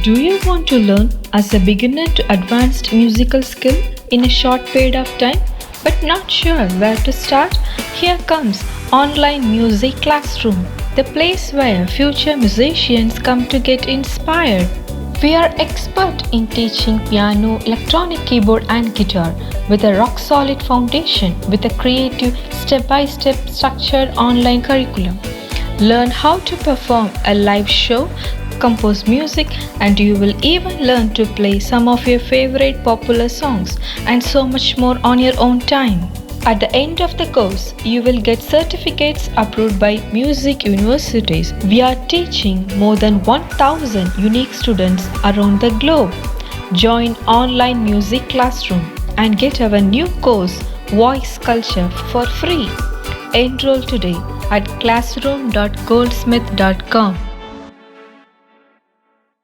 Do you want to learn as a beginner to advanced musical skill in a short period of time but not sure where to start? Here comes Online Music Classroom, the place where future musicians come to get inspired. We are expert in teaching piano, electronic keyboard and guitar with a rock solid foundation with a creative step-by-step structured online curriculum. Learn how to perform a live show, compose music, and you will even learn to play some of your favorite popular songs and so much more on your own time. At the end of the course, you will get certificates approved by music universities. We are teaching more than 1000 unique students around the globe. Join Online Music Classroom and get our new course, Voice Culture, for free. Enroll today at classroom.goldsmith.com.